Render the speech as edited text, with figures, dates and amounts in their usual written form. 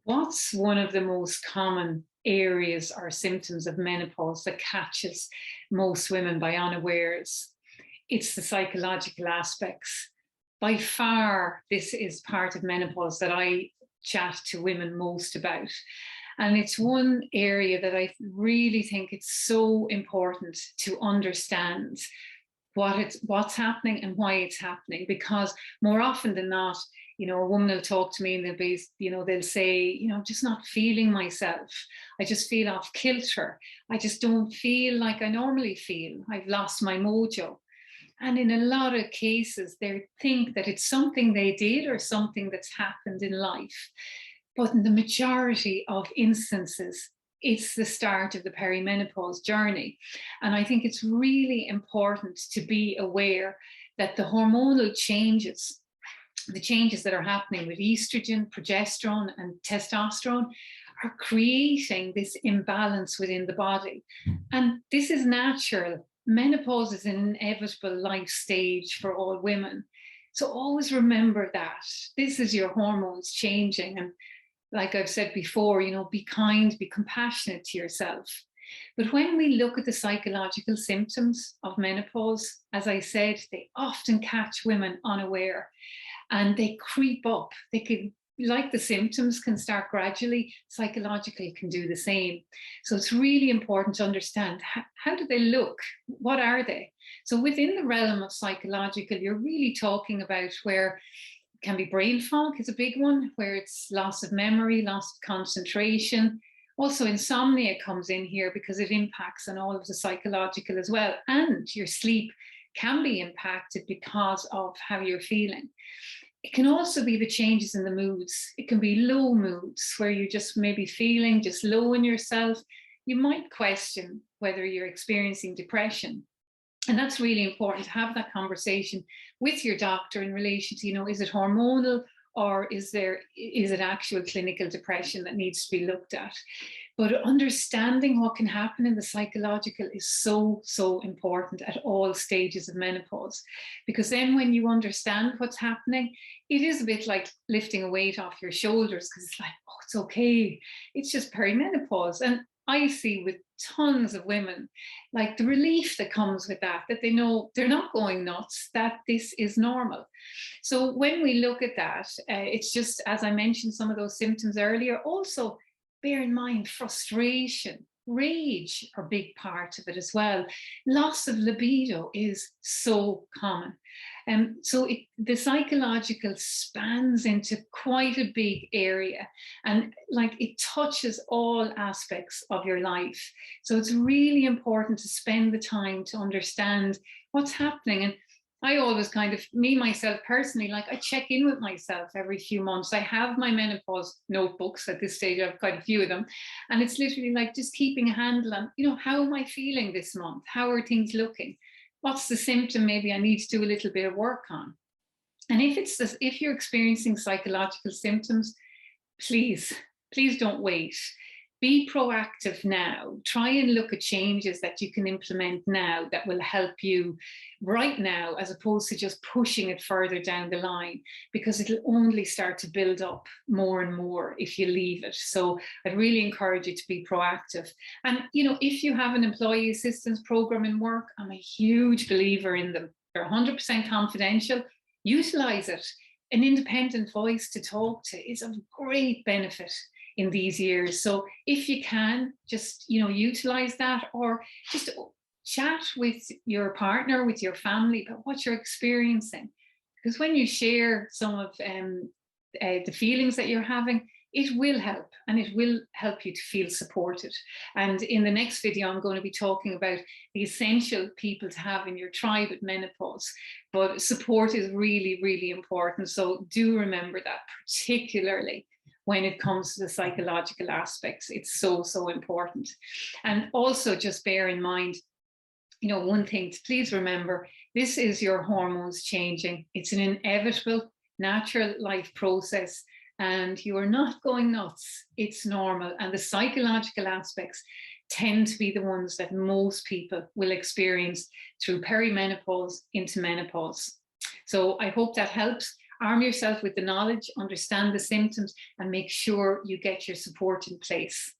What's one of the most common areas or symptoms of menopause that catches most women by unawares? It's the psychological aspects. By far, this is part of menopause that I chat to women most about. And it's one area that I really think it's so important to understand what's happening and why it's happening, because more often than not, a woman will talk to me and they'll say, I'm just not feeling myself. I just feel off kilter. I just don't feel like I normally feel. I've lost my mojo. And in a lot of cases, they think that it's something they did or something that's happened in life. But in the majority of instances, it's the start of the perimenopause journey. And I think it's really important to be aware that the hormonal changes, the changes that are happening with estrogen, progesterone, and testosterone are creating this imbalance within the body. And this is natural. Menopause is an inevitable life stage for all women. So always remember that this is your hormones changing. And like I've said before, be kind, be compassionate to yourself. But when we look at the psychological symptoms of menopause, as I said, they often catch women unaware and they creep up. They can, like the symptoms can start gradually, psychological can do the same. So it's really important to understand how do they look? What are they? So within the realm of psychological, you're really talking about where can be brain fog is a big one, where it's loss of memory, loss of concentration. Also, insomnia comes in here because it impacts on all of the psychological as well. And your sleep can be impacted because of how you're feeling. It can also be the changes in the moods. It can be low moods where you're just maybe feeling just low in yourself. You might question whether you're experiencing depression. And that's really important to have that conversation with your doctor in relation to, is it hormonal or is it actual clinical depression that needs to be looked at? But understanding what can happen in the psychological is so, so important at all stages of menopause. Because then when you understand what's happening, it is a bit like lifting a weight off your shoulders, because it's like, oh, it's okay. It's just perimenopause. And I see with tons of women, like the relief that comes with that they know they're not going nuts, that this is normal. So when we look at that, it's just, as I mentioned, some of those symptoms earlier. Also, bear in mind, frustration, rage are a big part of it as well. Loss of libido is so common. So the psychological spans into quite a big area, and like it touches all aspects of your life. So it's really important to spend the time to understand what's happening. And I always kind of, me, myself personally, like I check in with myself every few months. I have my menopause notebooks at this stage. I've quite a few of them. And it's literally like just keeping a handle on, how am I feeling this month? How are things looking? What's the symptom maybe I need to do a little bit of work on? And if you're experiencing psychological symptoms, please don't wait. Be proactive now. Try and look at changes that you can implement now that will help you right now, as opposed to just pushing it further down the line, because it'll only start to build up more and more if you leave it. So I'd really encourage you to be proactive. And, if you have an employee assistance program in work, I'm a huge believer in them. They're 100% confidential. Utilize it. An independent voice to talk to is of great benefit in these years. So if you can, just utilize that, or just chat with your partner, with your family about what you're experiencing. Because when you share some of the feelings that you're having, it will help, and it will help you to feel supported. And in the next video, I'm going to be talking about the essential people to have in your tribe at menopause. But support is really, really important. So do remember that, particularly when it comes to the psychological aspects. It's so, so important. And also just bear in mind, one thing to please remember, this is your hormones changing. It's an inevitable, natural life process, and you are not going nuts. It's normal. And the psychological aspects tend to be the ones that most people will experience through perimenopause into menopause. So I hope that helps. arm yourself with the knowledge, understand the symptoms, and make sure you get your support in place.